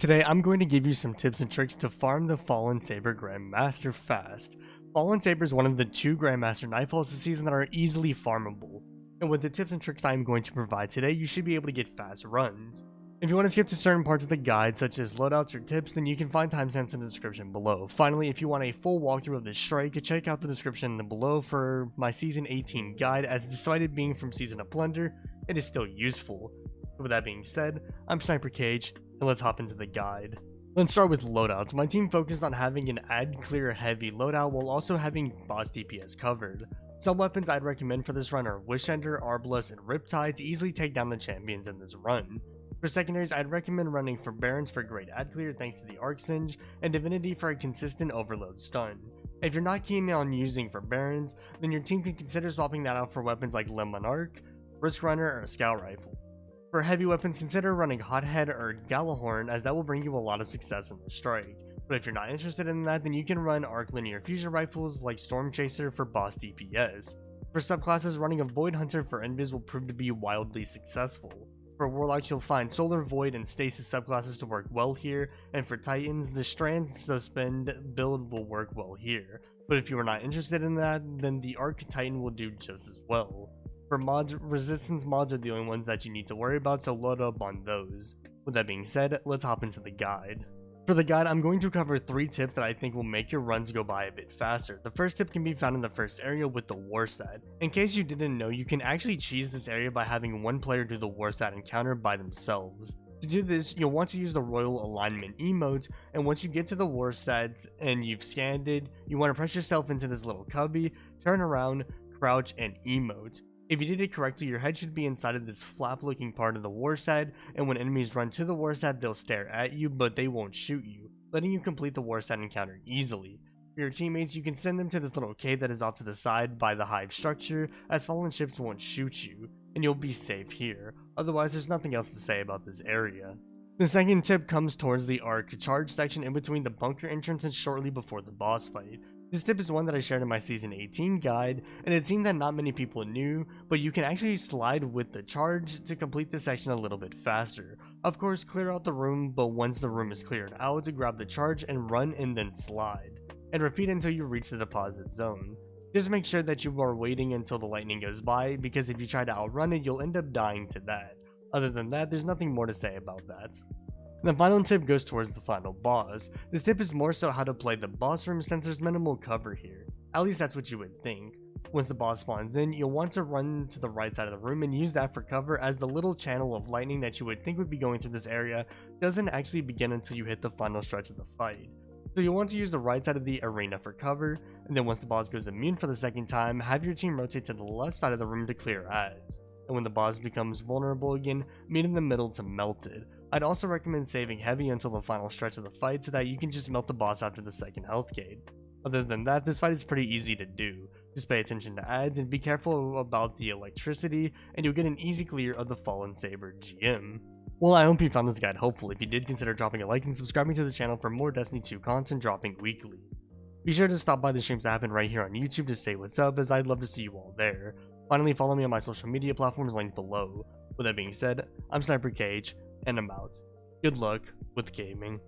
Today, I'm going to give you some tips and tricks to farm the Fallen S.A.B.E.R Grandmaster fast. Fallen S.A.B.E.R is one of the 2 Grandmaster Nightfalls this season that are easily farmable, and with the tips and tricks I'm going to provide today, you should be able to get fast runs. If you want to skip to certain parts of the guide, such as loadouts or tips, then you can find timestamps in the description below. Finally, if you want a full walkthrough of this strike, check out the description below for my Season 18 guide, as despite it being from Season of Plunder, it is still useful. With that being said, I'm SniperKH, and let's hop into the guide. Let's start with loadouts. My team focused on having an ad clear heavy loadout while also having boss DPS covered. Some weapons I'd recommend for this run are Wishender, Arbalest, and Riptide to easily take down the champions in this run. For secondaries, I'd recommend running for Barons for great ad clear thanks to the Arc Singe, and Divinity for a consistent overload stun. If you're not keen on using for Barons, then your team can consider swapping that out for weapons like Lemon Arc, Risk Runner, or a Scout Rifle. For heavy weapons, consider running Hothead or Gallahorn, as that will bring you a lot of success in the strike. But if you're not interested in that, then you can run Arc Linear Fusion Rifles like Storm Chaser for boss DPS. For subclasses, running a Void Hunter for Invis will prove to be wildly successful. For Warlocks, you'll find Solar Void and Stasis subclasses to work well here, and for Titans, the Strand Suspend build will work well here. But if you are not interested in that, then the Arc Titan will do just as well. For mods, resistance mods are the only ones that you need to worry about, so load up on those. With that being said, let's hop into the guide. For the guide, I'm going to cover 3 tips that I think will make your runs go by a bit faster. The first tip can be found in the first area with the War Set. In case you didn't know, you can actually cheese this area by having one player do the War Set encounter by themselves. To do this, you'll want to use the Royal Alignment emote, and once you get to the War Sets and you've scanned it, you want to press yourself into this little cubby, turn around, crouch, and emote. If you did it correctly, your head should be inside of this flap looking part of the war set, and when enemies run to the war set, they'll stare at you, but they won't shoot you, letting you complete the war set encounter easily. For your teammates, you can send them to this little cave that is off to the side by the hive structure, as fallen ships won't shoot you, and you'll be safe here. Otherwise, there's nothing else to say about this area. The second tip comes towards the arc charge section in between the bunker entrance and shortly before the boss fight. This tip is one that I shared in my Season 18 guide, and it seemed that not many people knew, but you can actually slide with the charge to complete this section a little bit faster. Of course, clear out the room, but once the room is cleared out, grab the charge and run and then slide. And repeat until you reach the deposit zone. Just make sure that you are waiting until the lightning goes by, because if you try to outrun it, you'll end up dying to that. Other than that, there's nothing more to say about that. The final tip goes towards the final boss. This tip is more so how to play the boss room since there's minimal cover here. At least that's what you would think. Once the boss spawns in, you'll want to run to the right side of the room and use that for cover, as the little channel of lightning that you would think would be going through this area doesn't actually begin until you hit the final stretch of the fight. So you'll want to use the right side of the arena for cover, and then once the boss goes immune for the second time, have your team rotate to the left side of the room to clear ads. And when the boss becomes vulnerable again, meet in the middle to melt it. I'd also recommend saving heavy until the final stretch of the fight so that you can just melt the boss after the second health gate. Other than that, this fight is pretty easy to do. Just pay attention to ads and be careful about the electricity, and you'll get an easy clear of the Fallen S.A.B.E.R GM. Well, I hope you found this guide helpful. If you did, consider dropping a like and subscribing to the channel for more Destiny 2 content dropping weekly. Be sure to stop by the streams that happen right here on YouTube to say what's up, as I'd love to see you all there. Finally, follow me on my social media platforms linked below. With that being said, I'm SniperKH, and I'm out. Good luck with gaming.